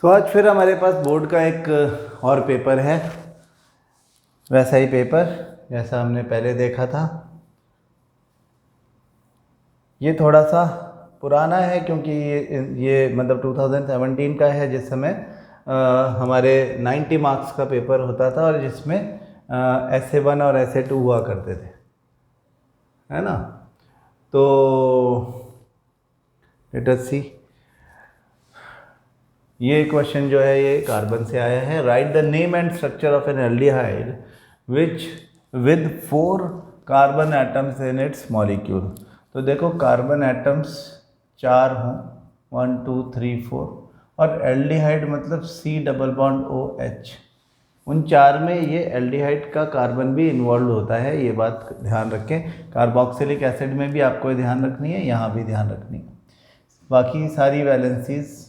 तो आज फिर हमारे पास बोर्ड का एक और पेपर है, वैसा ही पेपर जैसा हमने पहले देखा था। ये थोड़ा सा पुराना है क्योंकि ये मतलब 2017 का है, जिस समय हमारे 90 मार्क्स का पेपर होता था और जिसमें essay 1 और essay 2 हुआ करते थे, है ना। तो लेट अस सी, ये क्वेश्चन जो है ये कार्बन से आया है। Right the name and structure of N aldehyde which with 4 carbon atoms in its molecule. तो देखो कार्बन एटम्स 4 हों, 1 2 3 4, और एल्डिहाइड मतलब C+OH, उन 4 में ये एल्डिहाइड का कार्बन भी इन्वॉल्व होता है, ये बात ध्यान रखें। कार्बोक्सिलिक एसिड में भी आपको ध्यान रखनी है, यहाँ भी ध्यान रखनी है। बाकी सारी वैलेंसीज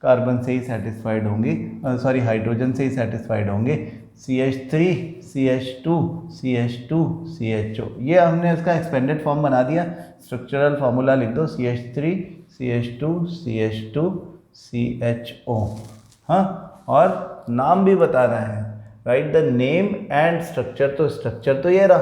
कार्बन से ही सेटिस्फाइड होंगी, सॉरी हाइड्रोजन से ही सेटिस्फाइड होंगे। CH3 CH2 CH2 CHO, ये हमने इसका एक्सपेंडेड फॉर्म बना दिया। स्ट्रक्चरल फार्मूला लिख दो, CH3 CH2 CH2 CHO। हाँ, और नाम भी बताना है। Right the name and structure. तो स्ट्रक्चर तो ये रहा,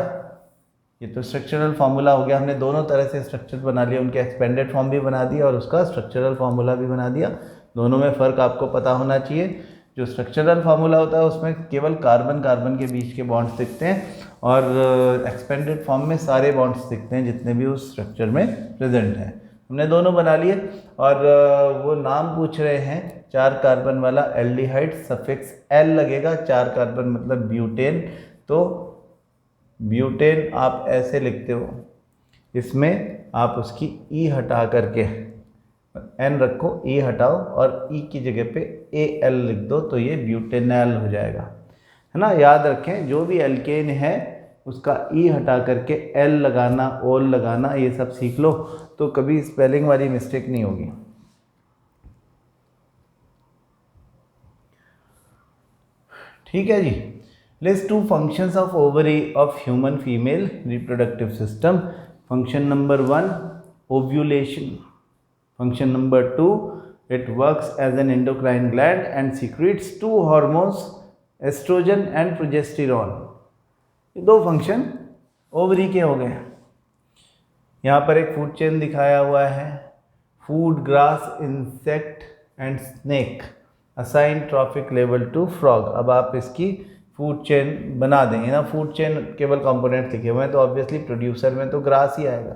ये तो स्ट्रक्चरल फार्मूला हो गया। हमने दोनों तरह से स्ट्रक्चर बना लिया, उनके एक्सपेंडेड फॉर्म भी बना दिया और उसका स्ट्रक्चरल फार्मूला भी बना दिया। दोनों में फ़र्क आपको पता होना चाहिए। जो स्ट्रक्चरल फार्मूला होता है उसमें केवल कार्बन कार्बन के बीच के बॉन्ड्स दिखते हैं, और एक्सपेंडेड फॉर्म में सारे बॉन्ड्स दिखते हैं जितने भी उस स्ट्रक्चर में प्रेजेंट हैं। हमने दोनों बना लिए, और वो नाम पूछ रहे हैं। 4 कार्बन वाला एल्डिहाइड, सफिक्स एल लगेगा। 4 कार्बन मतलब ब्यूटेन, तो ब्यूटेन आप ऐसे लिखते हो, इसमें आप उसकी ई हटा करके एन रखो, ई हटाओ और ई की जगह पे AL लिख दो, तो ये ब्यूटेनॉल हो जाएगा, है ना। याद रखें, जो भी एल्केन है उसका ई हटा करके एल लगाना, ओल लगाना, ये सब सीख लो, तो कभी स्पेलिंग वाली मिस्टेक नहीं होगी। ठीक है जी। List 2 functions of ovary of human female reproductive system. Function number 1 ovulation. Function number 2, it works as an endocrine gland and secretes 2 hormones, estrogen and progesterone. ये 2 फंक्शन ओवरी के हो गए। यहाँ पर एक फूड चेन दिखाया हुआ है। Food, grass, insect and snake assign trophic level to frog. अब आप इसकी फूड चेन बना देंगे ना। फूड चेन केवल कंपोनेंट लिखे हुए हैं, तो ऑब्वियसली प्रोड्यूसर में तो ग्रास ही आएगा।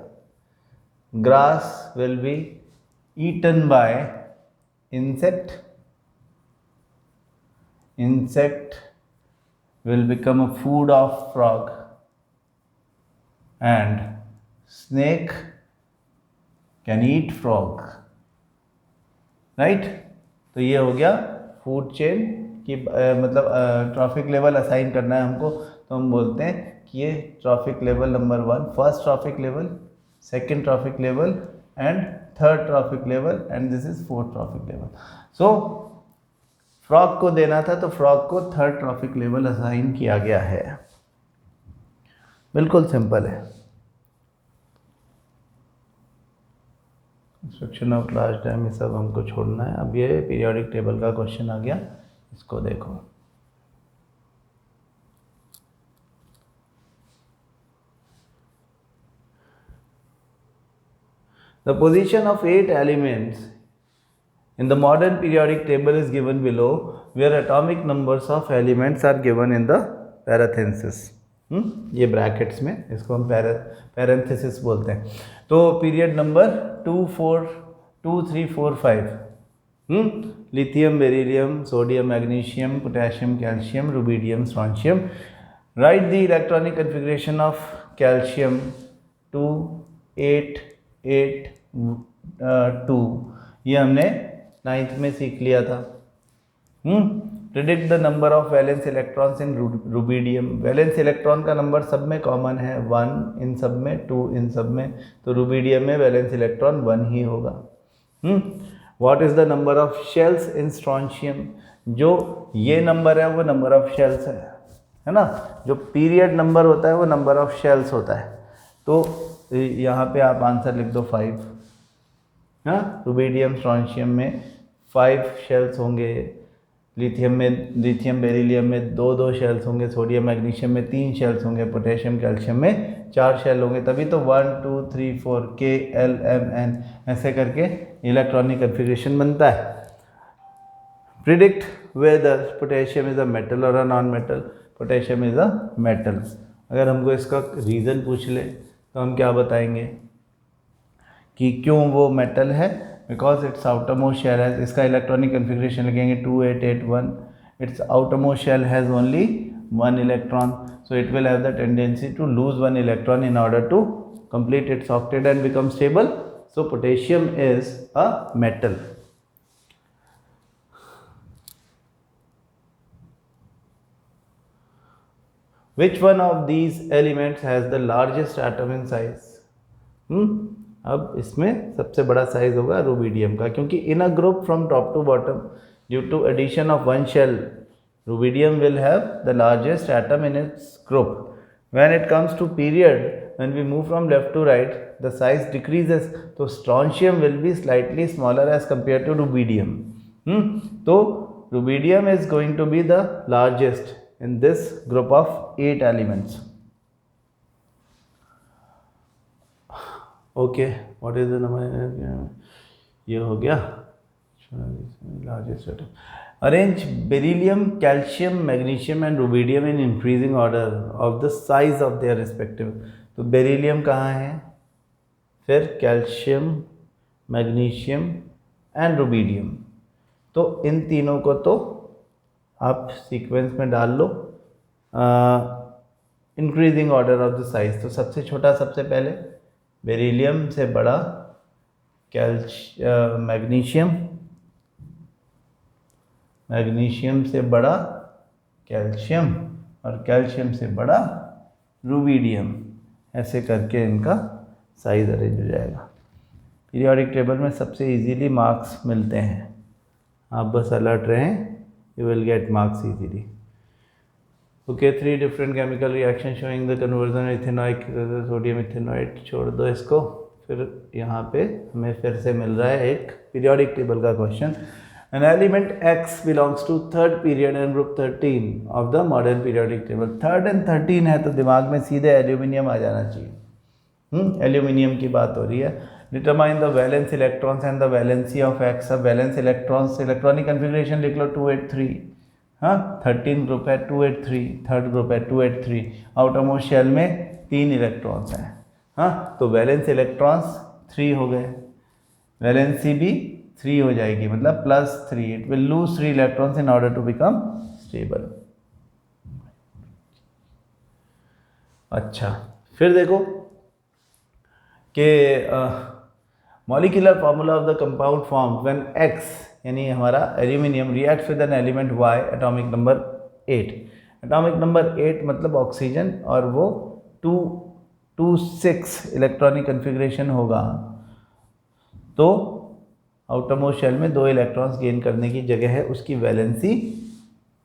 Grass will be eaten by insect. Insect will become a food of frog, and snake can eat frog. Right, तो ये हो गया फूड चेन की मतलब ट्रॉफिक लेवल असाइन करना है हमको, तो हम बोलते हैं कि ये trophic level number 1, first trophic level, second trophic level and third trophic level, and this is fourth trophic level. So frog को देना था, तो फ्रॉग को थर्ड ट्रॉफिक लेवल असाइन किया गया है। बिल्कुल सिंपल है। कंस्ट्रक्शन ऑफ लार्ज डैम, ये सब हमको छोड़ना है। अब ये पीरियोडिक टेबल का क्वेश्चन आ गया, इसको देखो। The position of 8 elements in the modern periodic table is given below, where atomic numbers of elements are given in the parenthesis. ये ब्रैकेट्स में, इसको हम पैरेंथेसिस बोलते हैं। तो period number 2 4 2 3 4 5, lithium, beryllium, sodium, magnesium, potassium, calcium, rubidium, strontium. Right the electronic configuration of calcium 2 8 8 2, ये हमने 9th में सीख लिया था। Predict the number of valence electrons in rubidium. Valence electron का नंबर सब में कॉमन है, 1 इन सब में, 2 इन सब में, तो रुबिडियम में वैलेंस इलेक्ट्रॉन 1 ही होगा। What is the number of shells in strontium. जो ये नंबर है वो नंबर ऑफ शेल्स है ना। जो पीरियड नंबर होता है वो नंबर ऑफ शेल्स होता है। तो यहाँ पे आप आंसर लिख दो 5। हाँ, रुबिडियम स्ट्रोंशियम में 5 शेल्स होंगे, लिथियम बेरिलियम में 2 शेल्स होंगे, सोडियम मैग्नीशियम में 3 शेल्स होंगे, पोटेशियम कैल्शियम में 4 शेल होंगे, तभी तो 1 2 3 4 K L M N ऐसे करके इलेक्ट्रॉनिक कन्फिग्रेशन बनता है। Predict whether potassium is a metal और a non metal. Potassium is a metal. अगर हमको इसका रीज़न पूछ ले तो हम क्या बताएंगे कि क्यों वो मेटल है? Because its outermost shell has, इसका इलेक्ट्रॉनिक कन्फिग्रेशन लिखेंगे 2881, its outermost shell has only 1 electron, so it will have the tendency to lose 1 electron in order to complete its octet and become stable. So potassium is a metal. Which one of these elements has the largest atom in size? अब इसमें सबसे बड़ा size होगा rubidium का, क्योंकि in a group from top to bottom due to addition of 1 shell, rubidium will have the largest atom in its group. When it comes to period, when we move from left to right, the size decreases, so strontium will be slightly smaller as compared to rubidium. So rubidium is going to be the largest in this group of 8 elements. Okay, what is the number? ये हो गया largest atom. Arrange beryllium, calcium, magnesium and rubidium in increasing order of the size of their respective. तो beryllium कहाँ है, फिर calcium, magnesium and rubidium, तो इन तीनों को तो आप सीक्वेंस में डाल लो increasing order of the size. तो सबसे छोटा सबसे पहले बेरिलियम से बड़ा मैग्नीशियम, मैग्नीशियम से बड़ा कैल्शियम और कैल्शियम से बड़ा रुबिडियम, ऐसे करके इनका साइज अरेंज हो जाएगा। पीरियोडिक टेबल में सबसे इजीली मार्क्स मिलते हैं, आप बस अलर्ट रहें, you will get marks easily. Okay, 3 different chemical reaction showing the conversion ethanoic sodium ethanoid, छोड़ दो इसको। फिर यहाँ पे हमें फिर से मिल रहा है एक पीरियोडिक टेबल का question. An element X belongs to 3rd period and group 13 of the modern periodic table. 3rd and 13 है तो दिमाग में सीधे एल्यूमिनियम आ जाना चाहिए। एल्यूमिनियम की बात हो रही है। Determine the valence electrons and the valency of X। अब वैलेंस इलेक्ट्रॉन्स इलेक्ट्रॉनिक कन्फिग्रेशन लिख लो 283, हाँ 13 ग्रुप है 283, थर्ड ग्रुप है 283, आउटरमोस्ट शेल में 3 इलेक्ट्रॉन्स हैं, हाँ तो वैलेंस इलेक्ट्रॉन्स 3 हो गए, वैलेंसी भी 3 हो जाएगी, मतलब +3, it will lose 3 electrons in order to become stable. अच्छा, फिर देखो कि molecular formula of the compound form when X यानी हमारा aluminium reacts with an element Y, atomic number 8। Atomic number 8 मतलब ऑक्सीजन, और वो 226 इलेक्ट्रॉनिक कन्फिग्रेशन होगा, तो आउटरमोस्ट शेल में 2 इलेक्ट्रॉन्स गेन करने की जगह है उसकी वैलेंसी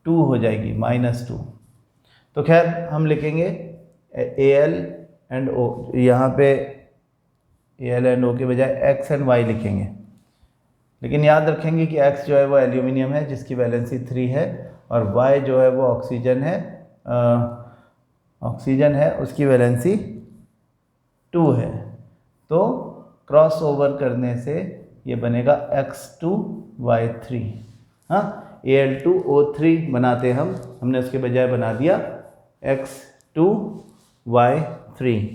2 हो जाएगी, -2। तो खैर हम लिखेंगे Al एंड O, यहाँ पे Al एंड O के बजाय X एंड Y लिखेंगे, लेकिन याद रखेंगे कि X जो है वो एल्यूमिनियम है जिसकी वैलेंसी 3 है, और Y जो है वो ऑक्सीजन है उसकी वैलेंसी 2 है। तो क्रॉस ओवर करने से ये बनेगा X2Y3, हाँ Al2O3 बनाते हमने उसके बजाय बना दिया X2Y3।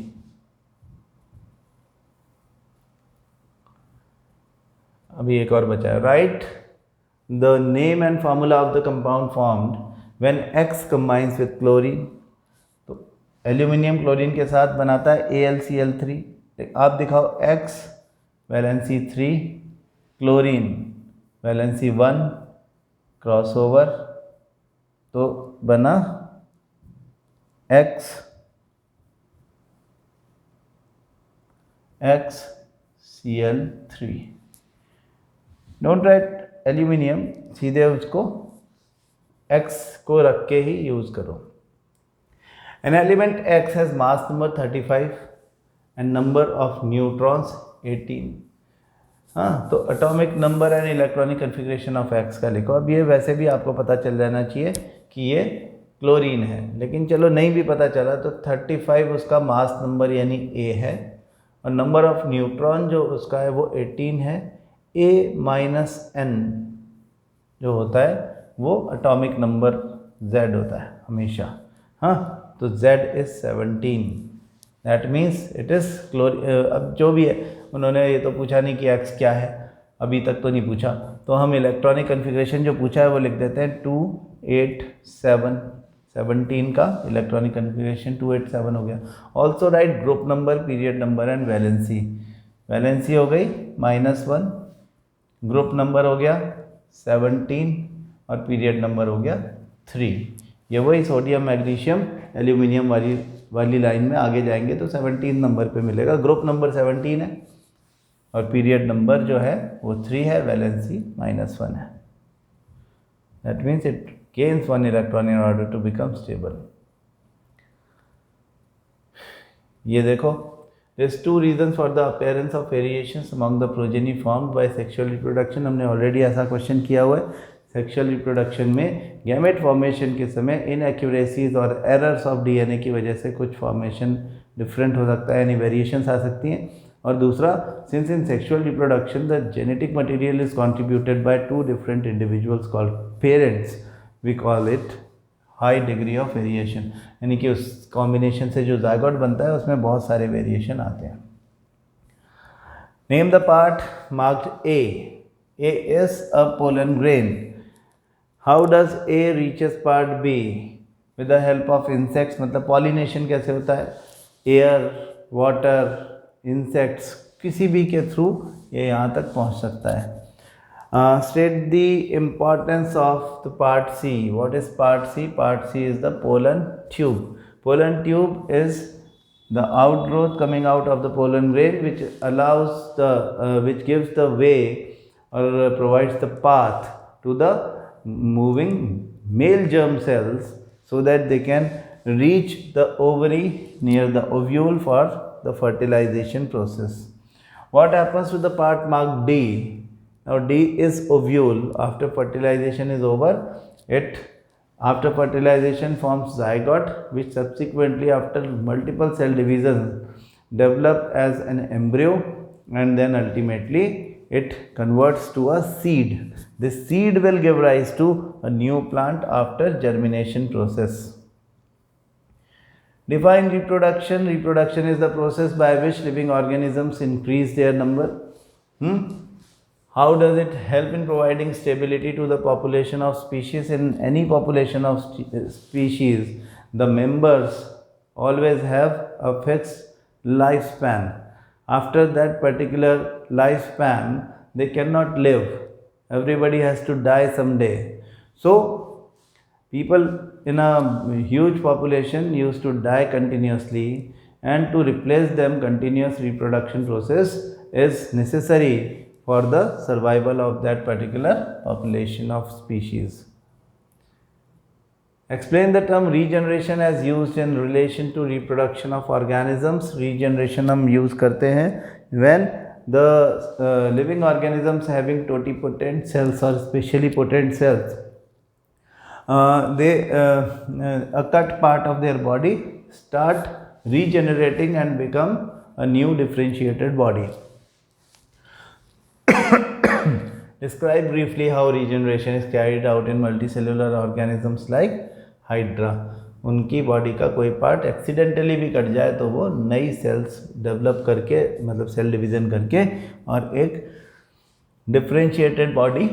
अभी एक और बचा है, right the name and formula of the compound formed when X combines with chlorine. तो एल्यूमिनियम क्लोरीन के साथ बनाता है AlCl3, आप दिखाओ X valency 3, chlorine valency 1, cross over, तो बना XCl3। डोंट राइट एल्यूमिनियम, सीधे उसको X को रख के ही यूज़ करो। An element X has mass number 35 and number of neutrons 18। हाँ, तो atomic number and electronic configuration of x का लिखो। अब ये वैसे भी आपको पता चल जाना चाहिए कि ये क्लोरीन है, लेकिन चलो नहीं भी पता चला तो 35 उसका मास नंबर यानी ए है, और नंबर ऑफ न्यूट्रॉन जो उसका है वो 18 है। ए माइनस एन जो होता है वो एटॉमिक नंबर z होता है हमेशा। हाँ, तो z is 17, that means it is अब जो भी है, उन्होंने ये तो पूछा नहीं कि x क्या है, अभी तक तो नहीं पूछा, तो हम इलेक्ट्रॉनिक कन्फिग्रेशन जो पूछा है वो लिख देते हैं 287, 17 का इलेक्ट्रॉनिक कन्फिग्रेशन 287 हो गया। Also right group number, period number and valency. Valency हो गई -1, ग्रुप नंबर हो गया 17 और पीरियड नंबर हो गया 3। ये वही सोडियम मैग्नीशियम एल्यूमिनियम वाली लाइन में आगे जाएंगे तो 17 नंबर पे मिलेगा। ग्रुप नंबर 17 है और पीरियड नंबर जो है वो 3 है, वैलेंसी -1 है। That means it gains 1 electron in order to become stable। ये देखो, there's 2 reasons for the appearance of variations among the progeny formed by sexual reproduction। हमने ऑलरेडी ऐसा क्वेश्चन किया हुआ है। सेक्सुअल रिप्रोडक्शन में गैमेट फॉर्मेशन के समय इनएक्यूरेसीज और एरर्स ऑफ डीएनए की वजह से कुछ फॉर्मेशन डिफरेंट हो सकता है, यानी वेरिएशंस आ सकती हैं। और दूसरा, since in sexual reproduction the genetic material is contributed by 2 different individuals called parents, we call it high degree of variation, यानी कि उस कॉम्बिनेशन से जो जायगोट बनता है उसमें बहुत सारे वेरिएशन आते हैं। Name the part marked A. A is a pollen grain. How does A reaches part B? With the help of insects. मतलब पॉलिनेशन कैसे होता है? एयर, वाटर, इंसेक्ट्स, किसी भी के थ्रू ये यहाँ तक पहुँच सकता है। State the importance of the part C. What is part C? Part C is the pollen tube. Pollen tube is the outgrowth coming out of the pollen grain, which allows which gives the way or provides the path to the moving male germ cells so that they can reach the ovary near the ovule for the fertilization process. What happens to the part marked D? Now D is ovule. After fertilization is over, it after fertilization forms zygote, which subsequently after multiple cell division develop as an embryo, and then ultimately it converts to a seed. This seed will give rise to a new plant after germination process. Define reproduction. Reproduction is the process by which living organisms increase their number. How does it help in providing stability to the population of species? In any population of species, the members always have a fixed lifespan. After that particular lifespan, they cannot live. Everybody has to die someday. So, people in a huge population used to die continuously, and to replace them, continuous reproduction process is necessary for the survival of that particular population of species. Explain the term regeneration as used in relation to reproduction of organisms. Regeneration हम use करते हैं when the living organisms having totipotent cells or specially potent cells, a cut part of their body start regenerating and become a new differentiated body. Describe briefly how regeneration is carried out in multicellular organisms like Hydra. उनकी body का कोई part accidentally भी cut जाए तो वो नई cells develop करके, मतलब सेल डिवीज़न करके, और एक डिफरेंशिएटेड बॉडी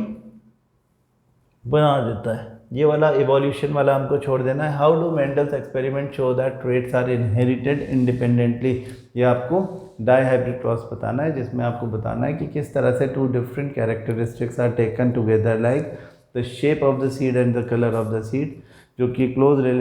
बना देता है। ये वाला इवोल्यूशन वाला हमको छोड़ देना है। How do Mendel's experiment show that traits are inherited independently? ये आपको डाईहाइब्रिड क्रॉस बताना है, जिसमें आपको बताना है कि किस तरह से 2 different characteristics are taken together, like the shape of the seed and the colour of the seed, जो कि क्लोजली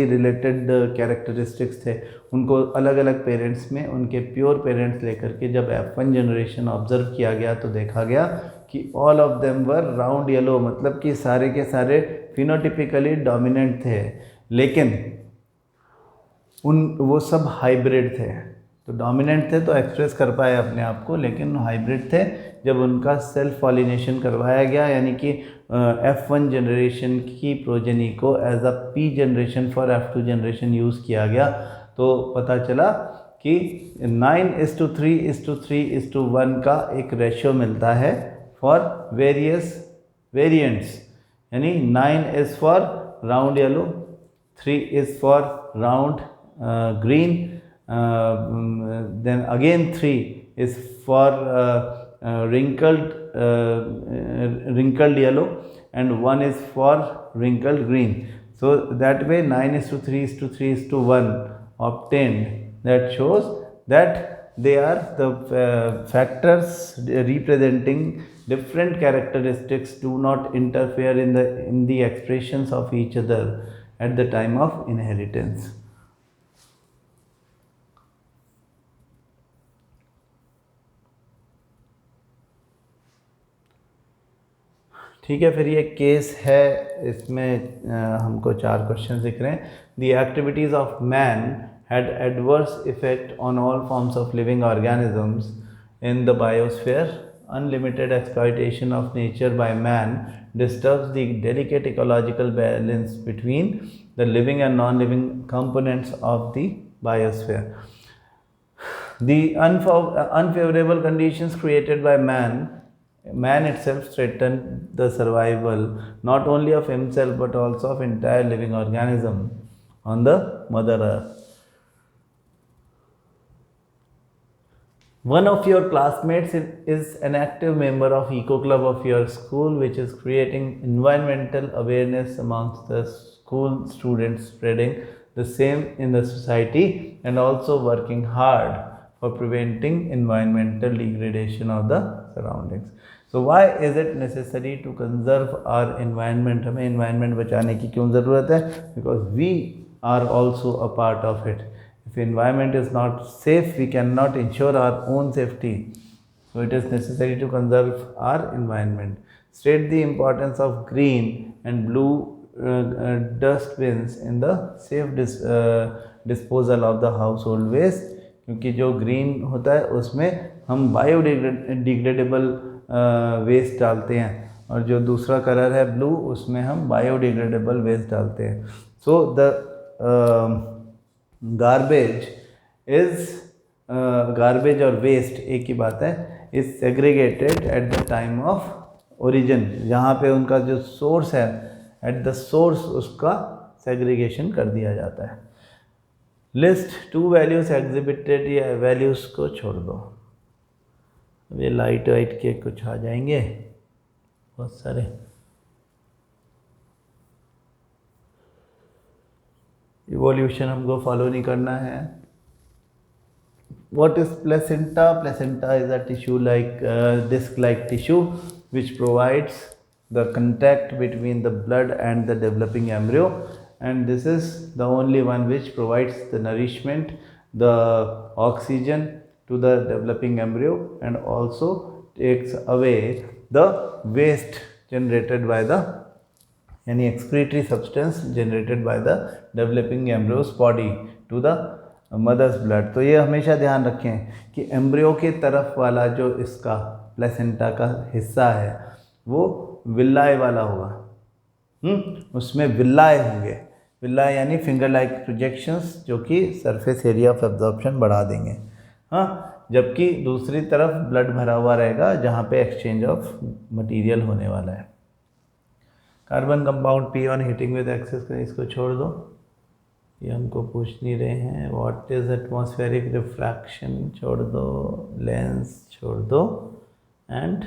रिलेटेड कैरेक्टरिस्टिक्स थे। उनको अलग अलग पेरेंट्स में उनके प्योर पेरेंट्स लेकर के जब F1 जनरेशन ऑब्जर्व किया गया तो देखा गया कि all of them were round yellow, मतलब कि सारे के सारे फिनोटिपिकली डोमिनेंट थे, लेकिन वो सब हाइब्रिड थे। तो डोमिनेंट थे तो एक्सप्रेस कर पाए अपने आप को, लेकिन हाइब्रिड थे जब उनका सेल्फ पॉलिनेशन करवाया गया, यानी कि F1 जनरेशन की प्रोजेनी को as a P generation for F2 generation use किया गया, तो पता चला कि 9:3:3:1 का एक रेशियो मिलता है फॉर वेरियस वेरिएंट्स, यानी 9 is for round yellow, 3 is for round green, then again 3 is for wrinkled yellow, and 1 is for wrinkled green. So that way 9:3:3:1 obtained. That shows that they are the factors representing different characteristics do not interfere in the expressions of each other at the time of inheritance. ठीक है, फिर ये case है, इसमें हमको 4 question दिख रहे हैं. The activities of man had adverse effect on all forms of living organisms in the biosphere. Unlimited exploitation of nature by man disturbs the delicate ecological balance between the living and non-living components of the biosphere. The unfavorable conditions created by man itself threatened the survival not only of himself but also of entire living organism on the Mother Earth. One of your classmates is an active member of Eco Club of your school, which is creating environmental awareness amongst the school students, spreading the same in the society and also working hard for preventing environmental degradation of the surroundings. So why is it necessary to conserve our environment? हमें environment बचाने की क्यों ज़रूरत है? Because we are also a part of it. If environment is not safe, we cannot ensure our own safety. So it is necessary to conserve our environment. State the importance of green and blue dustbins in the safe disposal of the household waste. क्योंकि जो green होता है उसमें हम biodegradable waste डालते हैं, और जो दूसरा कलर है ब्लू उसमें हम बायोडिग्रेडेबल वेस्ट डालते हैं. सो द गार्बेज और वेस्ट एक ही बात है, is segregated at the time of origin. जहाँ पे उनका जो सोर्स है, एट द सोर्स उसका सेग्रीगेशन कर दिया जाता है. लिस्ट 2 वैल्यूज एग्जिबिटेड, या वैल्यूज़ को छोड़ दो. ये लाइट वाइट के कुछ आ जाएंगे बहुत सारे. इवोल्यूशन हमको फॉलो नहीं करना है. What is placenta? Placenta is a tissue like disc-like tissue which provides the contact between the blood and the developing embryo, and this is the only one which provides the nourishment, the oxygen to the developing embryo, and also takes away the waste generated by the यानी excretory substance generated by the developing embryo's body to the mother's blood. तो ये हमेशा ध्यान रखें कि embryo के तरफ वाला जो इसका प्लेसेंटा का हिस्सा है वो विल्लाए वाला होगा. उसमें विल्लाए होंगे. विल्लाए यानी फिंगर लाइक प्रोजेक्शंस जो कि सरफेस एरिया ऑफ एब्जॉर्प्शन बढ़ा देंगे. हाँ, जबकि दूसरी तरफ ब्लड भरा हुआ रहेगा जहाँ पे एक्सचेंज ऑफ मटेरियल होने वाला है. Carbon compound P on heating with excess, इसको छोड़ दो, ये हमको पूछ नहीं रहे हैं. व्हाट इज एटमॉस्फेरिक रिफ्रैक्शन छोड़ दो, लेंस छोड़ दो, एंड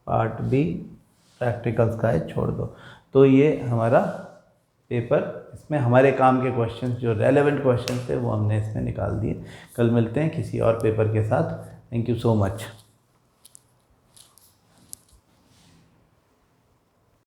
पार्ट बी प्रैक्टिकल्स का है छोड़ दो. तो ये हमारा पेपर, इसमें हमारे काम के क्वेश्चंस जो रेलेवेंट क्वेश्चंस थे वो हमने इसमें निकाल दिए. कल मिलते हैं किसी और पेपर के साथ. Thank you so much.